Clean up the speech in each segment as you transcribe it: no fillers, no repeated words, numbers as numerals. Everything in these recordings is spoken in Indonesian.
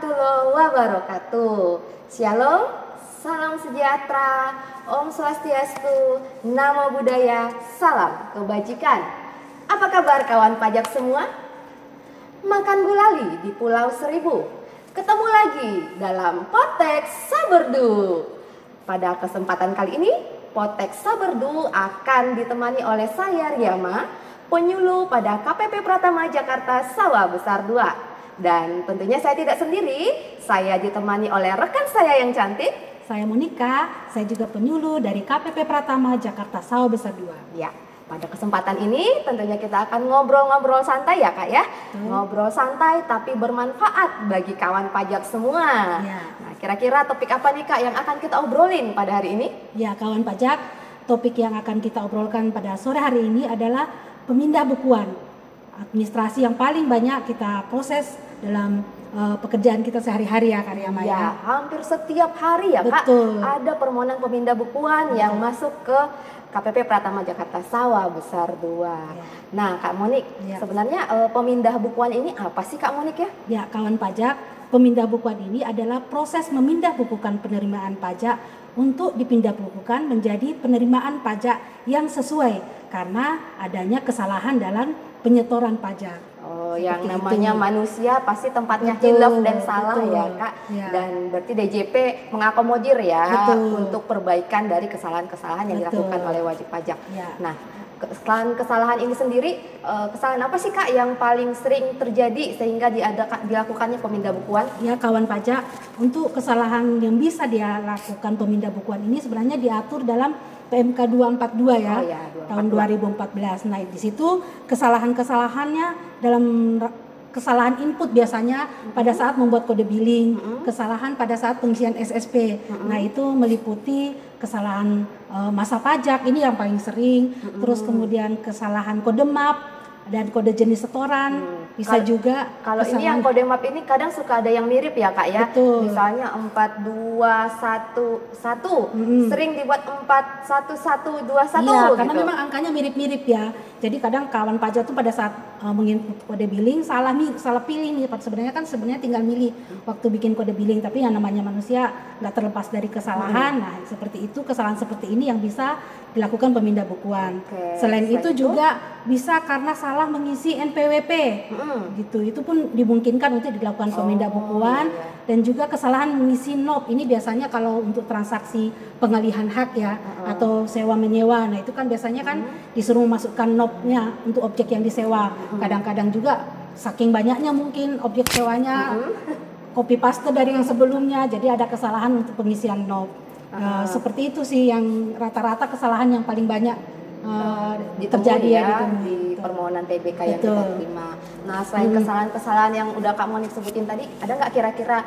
warahmatullahi wabarakatuh. Shalom, salam sejahtera, Om Swastiastu, Namo Buddhaya, salam kebajikan. Apa kabar kawan pajak semua? Makan gulali di Pulau Seribu. Ketemu lagi dalam Potek Saberdu. Pada kesempatan kali ini, Potek Saberdu akan ditemani oleh saya Riyama, penyuluh pada KPP Pratama Jakarta Sawah Besar 2. Dan tentunya saya tidak sendiri, saya ditemani oleh rekan saya yang cantik. Saya Monika, saya juga penyuluh dari KPP Pratama Jakarta Sawah Besar 2. Ya, pada kesempatan ini tentunya kita akan ngobrol-ngobrol santai ya Kak ya. Ngobrol santai tapi bermanfaat bagi kawan pajak semua. Ya. Nah, kira-kira topik apa nih Kak yang akan kita obrolin pada hari ini? Ya, kawan pajak, topik yang akan kita obrolkan pada sore hari ini adalah pemindah bukuan. Administrasi yang paling banyak kita proses dalam pekerjaan kita sehari-hari ya Kak Riyama ya. Ya, hampir setiap hari ya Kak. Betul. Ada permohonan pemindah bukuan yang masuk ke KPP Pratama Jakarta Sawah Besar 2. Ya. Nah Kak Monik, sebenarnya pemindah bukuan ini apa sih Kak Monik ya? Ya, kawan pajak, pemindah bukuan ini adalah proses memindah bukukan penerimaan pajak untuk dipindah bukukan menjadi penerimaan pajak yang sesuai karena adanya kesalahan dalam penyetoran pajak. Oh, yang Seperti namanya itu. manusia pasti tempatnya Betul, hilaf dan salah betul. ya Kak. Ya. Dan berarti DJP mengakomodir ya Betul. untuk perbaikan dari kesalahan-kesalahan yang Betul. dilakukan oleh wajib pajak. Ya. Nah, kesalahan ini sendiri, kesalahan apa sih Kak yang paling sering terjadi sehingga dilakukannya pemindah bukuan? Ya, kawan pajak, untuk kesalahan yang bisa dia lakukan pemindah bukuan ini sebenarnya diatur dalam PMK 242 ya, Oh ya, tahun 2014. Nah, di situ kesalahan-kesalahannya dalam kesalahan input biasanya pada saat membuat kode billing, kesalahan pada saat pengisian SSP. Nah, itu meliputi kesalahan masa pajak, ini yang paling sering. Terus kemudian kesalahan kode map dan kode jenis setoran. Bisa juga Kalau ini yang kode map ini kadang suka ada yang mirip ya Kak ya. Betul. Misalnya 4211 sering dibuat 41121 Iya, karena gitu. memang angkanya mirip-mirip ya. Jadi kadang kawan pajak tuh pada saat menginput kode billing salah pilih nih. Sebenarnya tinggal milih waktu bikin kode billing, tapi yang namanya manusia nggak terlepas dari kesalahan. Nah, seperti itu, kesalahan seperti ini yang bisa dilakukan pemindah bukuan. Oke, Selain selain itu juga bisa karena salah mengisi NPWP. Gitu. Itu pun dimungkinkan untuk dilakukan pemindah bukuan. Dan juga kesalahan mengisi NOP. Ini biasanya kalau untuk transaksi pengalihan hak ya, atau sewa menyewa. Nah, itu kan biasanya kan disuruh memasukkan NOP-nya untuk objek yang disewa. Kadang-kadang juga saking banyaknya mungkin objek sewanya copy paste dari yang sebelumnya, jadi ada kesalahan untuk pengisian NOP. Seperti itu sih yang rata-rata kesalahan yang paling banyak terjadi ya di permohonan PBK yang kita terima. Nah, selain kesalahan-kesalahan yang udah Kak Monik sebutin tadi, ada nggak kira-kira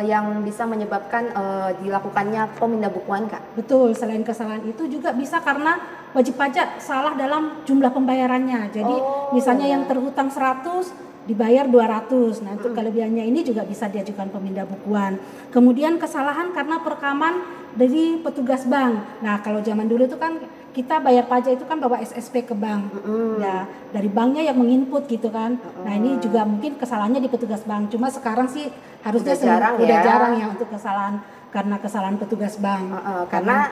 yang bisa menyebabkan dilakukannya pemindah bukuan Kak? Betul, selain kesalahan itu juga bisa karena wajib pajak salah dalam jumlah pembayarannya. Jadi misalnya yang terhutang 100 dibayar 200. Nah, untuk kelebihannya ini juga bisa diajukan pemindah bukuan. Kemudian kesalahan karena perekaman dari petugas bank. Nah, kalau zaman dulu itu kan kita bayar pajak itu kan bawa SSP ke bank. Ya, dari banknya yang menginput gitu kan. Nah, ini juga mungkin kesalahannya di petugas bank. Cuma sekarang sih harusnya udah jarang ya untuk kesalahan karena kesalahan petugas bank. Karena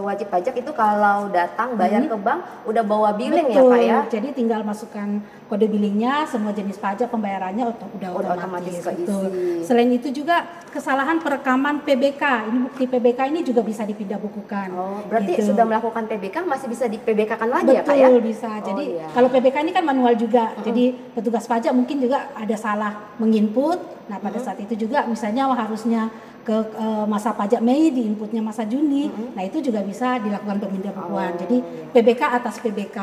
wajib pajak itu kalau datang bayar ke bank udah bawa billing. Betul, ya Kak ya. jadi tinggal masukkan kode billingnya, semua jenis pajak pembayarannya udah otomatis. keisi. Selain itu juga kesalahan perekaman PBK, ini bukti PBK ini juga bisa dipindah bukukan. Berarti gitu. sudah melakukan PBK masih bisa di PBK-kan lagi ya Kak ya? Betul, bisa. Jadi kalau PBK ini kan manual juga. Jadi petugas pajak mungkin juga ada salah menginput. Nah, pada saat itu juga misalnya harusnya ke masa pajak Mei, di inputnya masa Juni. Nah, itu juga bisa dilakukan pemindah bukuan. Jadi PBK atas PBK.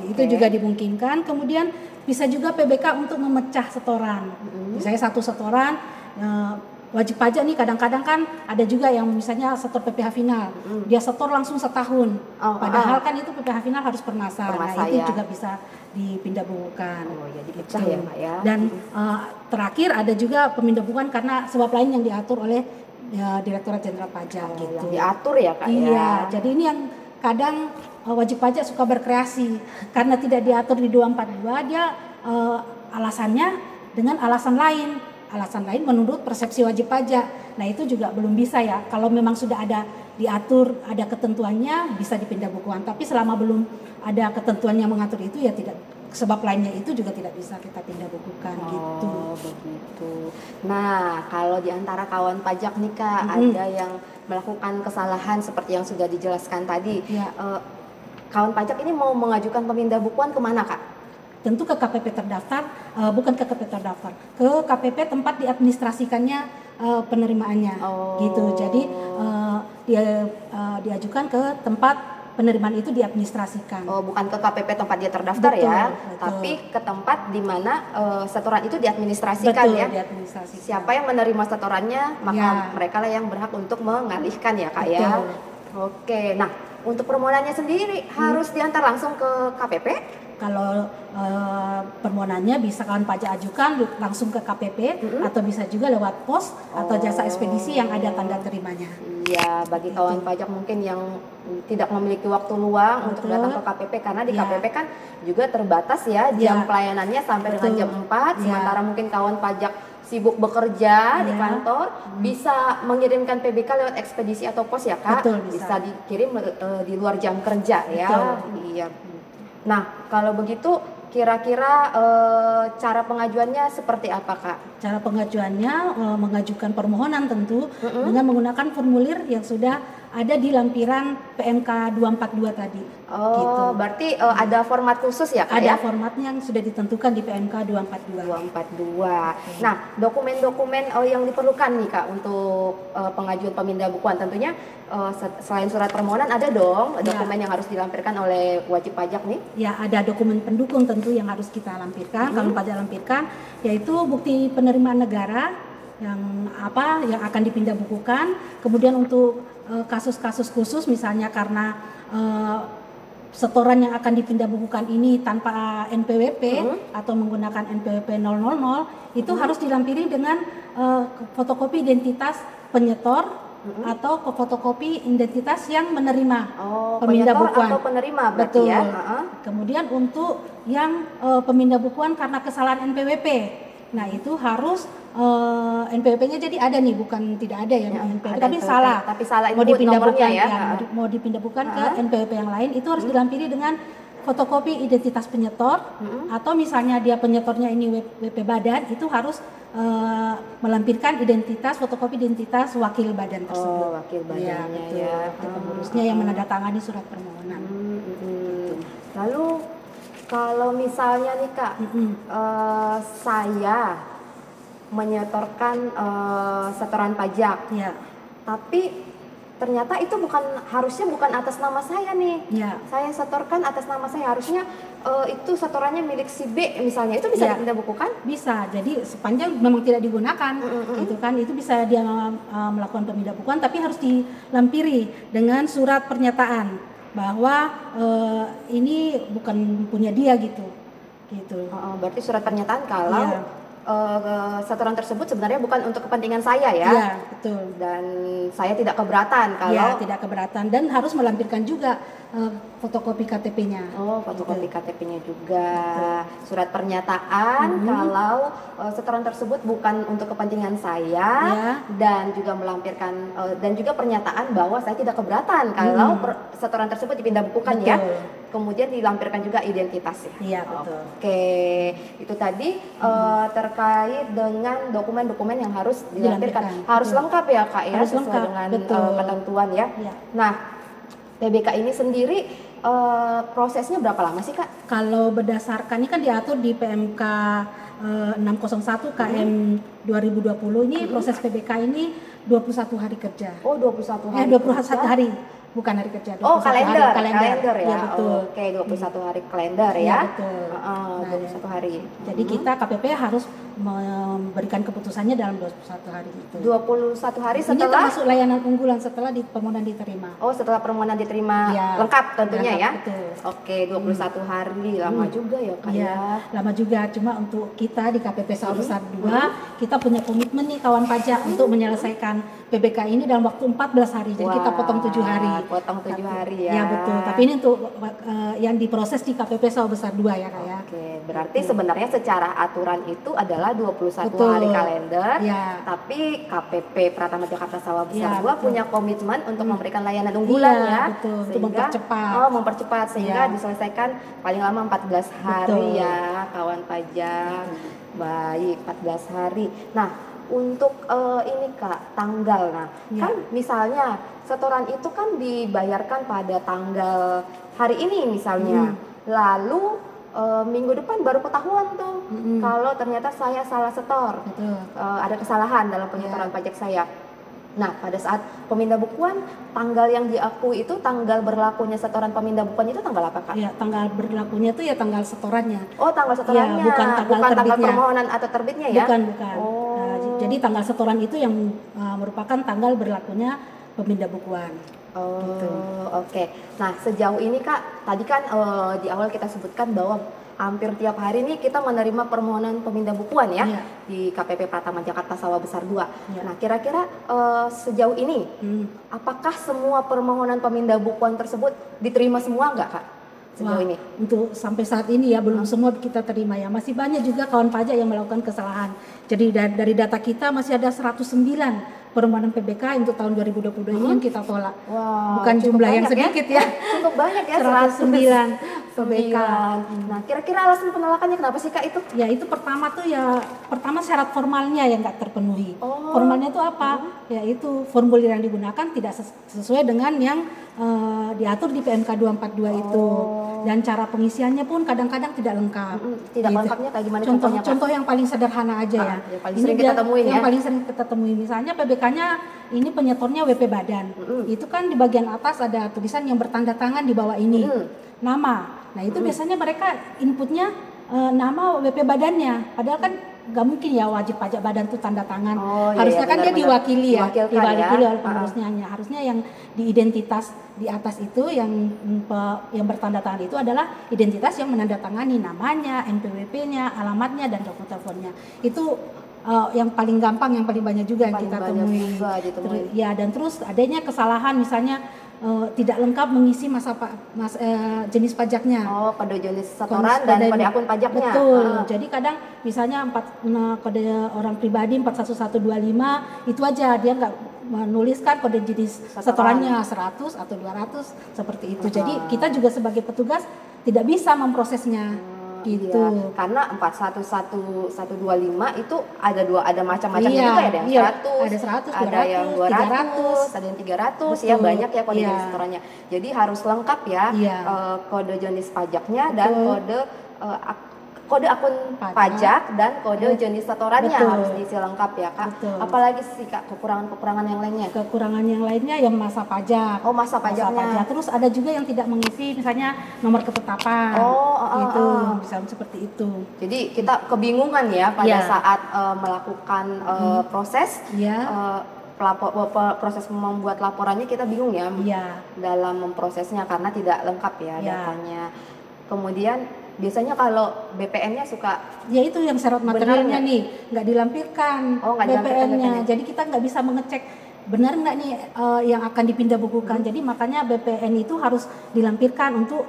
Itu juga dimungkinkan. Kemudian bisa juga PBK untuk memecah setoran. Misalnya satu setoran wajib pajak nih kadang-kadang kan ada juga yang misalnya setor PPh final. Dia setor langsung setahun. Padahal kan itu PPh final harus per masa. Nah, itu juga bisa dipindah bukukan. Ya dipecah ya Kak ya. Dan terakhir ada juga pemindah bukukan karena sebab lain yang diatur oleh Direktorat Jenderal Pajak gitu. Yang diatur ya Kak ya. Iya, jadi ini yang kadang wajib pajak suka berkreasi karena tidak diatur di 242, dia alasannya dengan alasan lain. alasan lain menurut persepsi wajib pajak. Nah itu juga belum bisa ya. Kalau memang sudah ada diatur, ada ketentuannya bisa dipindah bukuan. Tapi selama belum ada ketentuan yang mengatur itu ya tidak. Sebab lainnya itu juga tidak bisa kita pindah bukukan gitu. Begitu. Nah, kalau di antara kawan pajak nih Kak, ada yang melakukan kesalahan seperti yang sudah dijelaskan tadi. Ya. Kawan pajak ini mau mengajukan pemindah bukuan kemana Kak? Tentu ke KPP terdaftar, bukan ke KPP terdaftar, ke KPP tempat diadministrasikannya penerimaannya, gitu. Jadi dia diajukan ke tempat penerimaan itu diadministrasikan. Oh, bukan ke KPP tempat dia terdaftar. Betul, ya, betul. Tapi ke tempat di mana setoran itu diadministrasikan. Betul, ya. Diadministrasikan. Siapa yang menerima setorannya, maka mereka lah yang berhak untuk mengalihkan ya Kak. Betul. Ya. Oke, nah untuk permohonannya sendiri harus diantar langsung ke KPP? Kalau permohonannya bisa kawan pajak ajukan langsung ke KPP atau bisa juga lewat pos atau jasa ekspedisi yang ada tanda terimanya. Iya, bagi kawan pajak mungkin yang tidak memiliki waktu luang untuk datang ke KPP karena di KPP kan juga terbatas ya jam pelayanannya sampai dengan jam 4, sementara mungkin kawan pajak sibuk bekerja di kantor bisa mengirimkan PBK lewat ekspedisi atau pos ya Kak. Betul, bisa dikirim di luar jam kerja ya. Iya. Nah, kalau begitu kira-kira cara pengajuannya seperti apa Kak? Cara pengajuannya mengajukan permohonan tentu dengan menggunakan formulir yang sudah ada di lampiran PMK 242 tadi. Gitu. Berarti ada format khusus ya Kak? Ada formatnya yang sudah ditentukan di PMK 242. Nah, dokumen-dokumen yang diperlukan nih Kak untuk pengajuan pemindah bukuan tentunya selain surat permohonan ada dong dokumen yang harus dilampirkan oleh wajib pajak nih? Ya, ada dokumen pendukung tentu yang harus kita lampirkan, kalau pajak lampirkan, yaitu bukti penerimaan negara yang akan dipindah bukukan. Kemudian untuk kasus-kasus khusus misalnya karena setoran yang akan dipindah bukukan ini tanpa NPWP atau menggunakan NPWP 000 itu harus dilampiri dengan fotokopi identitas penyetor atau ke fotokopi identitas yang menerima pemindah bukuan atau penerima berarti. Betul. Ya. Kemudian untuk yang pemindah bukuan karena kesalahan NPWP, nah itu harus NPWP-nya jadi ada nih, bukan tidak ada ya, NPWP tapi salah mau dipindah bukan mau dipindah bukan ke NPWP yang lain, itu harus dilampiri dengan fotokopi identitas penyetor atau misalnya dia penyetornya ini WP Badan, itu harus melampirkan fotokopi identitas wakil badan tersebut. Wakil badannya ya. Pengurusnya yang menandatangani surat permohonan. Gitu. Lalu kalau misalnya nih Kak, saya menyetorkan setoran pajak, tapi ternyata itu harusnya bukan atas nama saya nih. Saya setorkan atas nama saya, harusnya itu setorannya milik si B misalnya, itu bisa dipindah bukukan? Bisa, jadi sepanjang memang tidak digunakan, gitu kan, itu bisa dia melakukan pemindah bukuan, tapi harus dilampiri dengan surat pernyataan bahwa ini bukan punya dia gitu. Berarti surat pernyataan kalau setoran tersebut sebenarnya bukan untuk kepentingan saya ya. Iya, betul. Dan saya tidak keberatan kalau. Ya, tidak keberatan, dan harus melampirkan juga fotokopi KTP-nya. Fotokopi KTP-nya juga. Betul. Surat pernyataan kalau setoran tersebut bukan untuk kepentingan saya, dan juga melampirkan dan juga pernyataan bahwa saya tidak keberatan kalau setoran tersebut dipindah bukukan. Betul. Ya. Kemudian dilampirkan juga identitasnya. Iya, betul. Oke, itu tadi terkait dengan dokumen-dokumen yang harus dilampirkan. Harus lengkap ya Kak ya, harus sesuai dengan ketentuan ya. Nah, PBK ini sendiri prosesnya berapa lama sih Kak? Kalau berdasarkan ini kan diatur di PMK 601 KM 2020 ini proses PBK ini 21 hari kerja. 21 hari. 21 hari. Bukan hari kerja. Kalender ya. Ya, betul. Oke, 21 hari kalender ya. Betul. 21 hari. Jadi kita KPP harus memberikan keputusannya dalam 21 hari itu. 21 hari setelah? Ini termasuk layanan unggulan setelah permohonan diterima. Setelah permohonan diterima lengkap tentunya ya. Betul. Oke, 21 hari lama juga ya Kak ya. Lama juga, cuma untuk kita di KPP Sawah Besar 2 kita punya komitmen nih kawan pajak untuk menyelesaikan PBK ini dalam waktu 14 hari. Jadi kita potong 7 hari. potong 7 hari ya. Ya betul, tapi ini untuk yang diproses di KPP Sawah Besar 2 ya Kak ya. Oke, berarti sebenarnya secara aturan itu adalah 21 Betul. hari kalender, Ya. tapi KPP Pratama Jakarta Sawah Besar Ya, 2 betul. punya komitmen untuk memberikan layanan unggulan Iya, ya. betul, untuk Sehingga mempercepat. mempercepat sehingga Ya. diselesaikan paling lama 14 hari Betul. ya, kawan pajak. Baik, 14 hari. Nah, untuk ini Kak, tanggal. Nah, Ya. kan misalnya setoran itu kan dibayarkan pada tanggal hari ini misalnya. Lalu minggu depan baru ketahuan tuh kalau ternyata saya salah setor. Betul. Ada kesalahan dalam penyetoran Ya. pajak saya. Nah, pada saat pemindah bukuan, tanggal yang diakui itu tanggal berlakunya setoran pemindah bukuan itu tanggal apa Kak? Ya, tanggal berlakunya itu ya tanggal setorannya. Oh, tanggal setorannya, Ya, bukan tanggal terbitnya. permohonan atau terbitnya ya? Bukan. Oh. Nah, jadi tanggal setoran itu yang merupakan tanggal berlakunya pemindah bukuan. Oh, Gitu. oke. Nah, sejauh ini Kak, tadi kan di awal kita sebutkan bahwa hampir tiap hari nih kita menerima permohonan pemindah bukuan ya Iya. di KPP Pratama Jakarta Sawah Besar 2. Iya. Nah, kira-kira sejauh ini apakah semua permohonan pemindah bukuan tersebut diterima semua nggak Kak? Sejauh Wah, ini? untuk sampai saat ini ya belum semua kita terima ya. Masih banyak juga kawan pajak yang melakukan kesalahan. Jadi dari data kita masih ada 109 permohonan PBK untuk tahun 2022 ini yang kita tolak. Wow, Bukan cukup jumlah yang banyak sedikit ya. Cukup banyak ya, 109 PBK. Nah, kira-kira alasan penolakannya kenapa sih Kak itu? Ya itu pertama syarat formalnya yang nggak terpenuhi. Oh. Formalnya itu apa? Ya itu formulir yang digunakan tidak sesuai dengan yang diatur di PMK 242 itu. Dan cara pengisiannya pun kadang-kadang tidak lengkap. Tidak Gitu. lengkapnya kayak gimana contohnya Pak? Contoh yang paling sederhana aja ya. yang paling sering kita temuin yang ya. paling sering kita temui misalnya PBK-nya ini penyetornya WP Badan. Itu kan di bagian atas ada tulisan yang bertanda tangan di bawah ini. Nama. Nah, itu biasanya mereka inputnya nama WP badannya. Padahal kan nggak mungkin ya wajib pajak badan tuh tanda tangan. Oh, iya, Harusnya kan dia benar-benar diwakili ya, diwakilkan diwakili ya. oleh penerusnya. Harusnya yang di identitas di atas itu yang bertanda tangan itu adalah identitas yang menandatangani namanya, NPWP-nya, alamatnya dan nomor teleponnya. Itu yang paling gampang, yang paling banyak juga yang Paling kita banyak temui. juga ditemuin. Ya, dan terus adanya kesalahan misalnya tidak lengkap mengisi jenis pajaknya. Oh, kode jenis setoran dan kode akun pajaknya. Betul. Jadi kadang misalnya kode orang pribadi 41125 itu aja dia nggak menuliskan kode jenis setorannya 100 atau 200 seperti itu. Jadi kita juga sebagai petugas tidak bisa memprosesnya. Gitu. Iya, karena 411125 itu ada macam-macam Iya, juga ya, ada yang iya. 100, Ada 100, ada yang 200, ada yang 300 ya, Betul. banyak ya kode Iya. jenis setorannya. Jadi harus lengkap ya, Iya. kode jenis pajaknya dan Betul. kode akun pajak dan kode jenis setorannya Betul. harus diisi lengkap ya Kak. Betul. Apalagi sih Kak kekurangan-kekurangan yang lainnya? Kekurangan yang lainnya yang masa pajak. Oh, masa pajaknya. Terus ada juga yang tidak mengisi misalnya nomor ketetapan. Itu bisa seperti itu. Jadi kita kebingungan ya pada Iya. saat melakukan proses. Iya. Proses membuat laporannya kita bingung ya Iya. dalam memprosesnya karena tidak lengkap ya Iya. datanya. Kemudian biasanya kalau BPN-nya suka Ya itu yang syarat materialnya nggak? nih nggak dilampirkan Oh, nggak dilampirkan BPN-nya. BPN-nya. Jadi kita nggak bisa mengecek benar nggak nih yang akan dipindah bukukan. Jadi makanya BPN itu harus dilampirkan untuk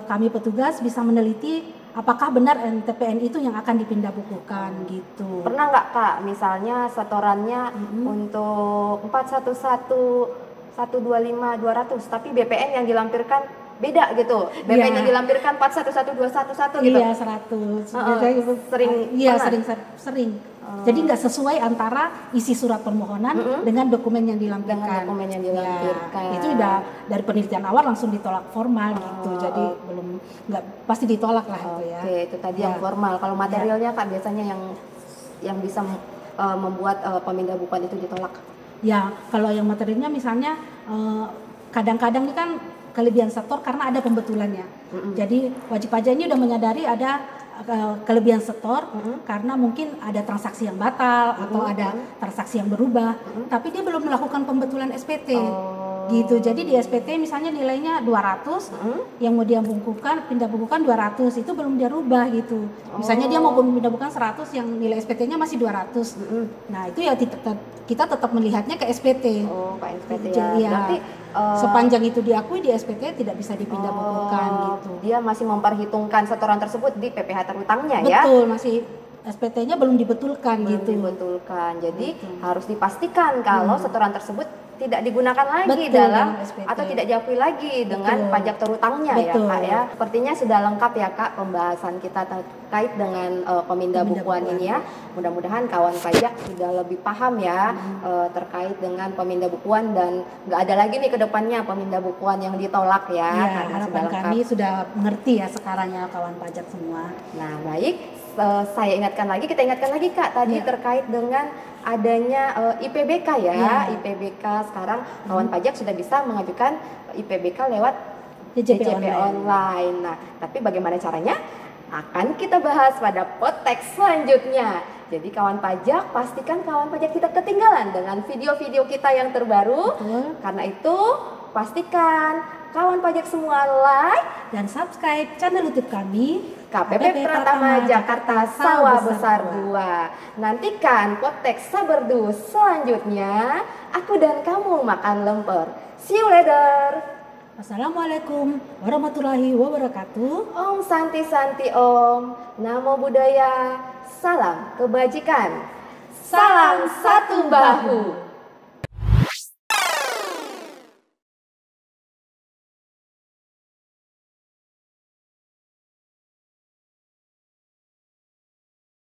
kami petugas bisa meneliti apakah benar NTPN itu yang akan dipindah bukukan gitu. pernah nggak Kak misalnya setorannya untuk 411125200 tapi BPN yang dilampirkan beda gitu. BPN yang dilampirkan 411211 gitu. Iya 100. Sering Iya pernah? sering. Jadi nggak sesuai antara isi surat permohonan dengan dokumen yang dilampirkan. Dengan dokumen yang dilampirkan. Ya, itu udah dari penelitian awal langsung ditolak formal gitu. Jadi belum nggak pasti ditolak lah itu ya. Oke, itu tadi Ya. yang formal. Kalau materialnya Kak biasanya yang bisa membuat pemindah bukuan itu ditolak. Ya, kalau yang materialnya misalnya kadang-kadang ini kan kelebihan setor karena ada pembetulannya. Jadi wajib pajak ini udah menyadari ada kelebihan setor karena mungkin ada transaksi yang batal atau ada transaksi yang berubah, tapi dia belum melakukan pembetulan SPT. Gitu. Jadi di SPT misalnya nilainya 200, yang mau dia bukukan, pindah bukukan 200, itu belum dia rubah gitu. Misalnya dia mau pindah bukukan 100, yang nilai SPT-nya masih 200. Nah, itu ya kita tetap melihatnya ke SPT. Oh, ke SPT Jadi ya. Berarti sepanjang itu diakui di SPT tidak bisa dipindah bukukan gitu. Dia masih memperhitungkan setoran tersebut di PPh terutangnya ya. Betul, masih SPT-nya belum dibetulkan gitu. Dibetulkan. Jadi harus dipastikan kalau setoran tersebut tidak digunakan lagi dalam SPT. atau tidak diakui lagi dengan pajak terutangnya ya Kak ya. Sepertinya sudah lengkap ya Kak pembahasan kita terkait dengan pemindah bukuan ini ya. Mudah-mudahan kawan pajak sudah lebih paham ya terkait dengan pemindah bukuan dan nggak ada lagi nih ke depannya pemindah bukuan yang ditolak ya. Karena harapan kami sudah mengerti ya sekarang ya kawan pajak semua. Nah baik. Saya ingatkan lagi, kita ingatkan lagi Kak tadi terkait dengan adanya IPBK ya. IPBK sekarang kawan pajak sudah bisa mengajukan IPBK lewat DJP online. Nah, tapi bagaimana caranya? Akan kita bahas pada podcast selanjutnya. Jadi kawan pajak, pastikan kawan pajak tidak ketinggalan dengan video-video kita yang terbaru. Karena itu, pastikan kawan pajak semua like dan subscribe channel YouTube kami KPP Pratama Jakarta Sawah Besar 2. Nantikan podcast Saberdu selanjutnya. Aku dan kamu makan lemper. See you later. Assalamualaikum warahmatullahi wabarakatuh. Om Santi Santi Om. Namo Buddhaya. Salam kebajikan. Salam satu bahu.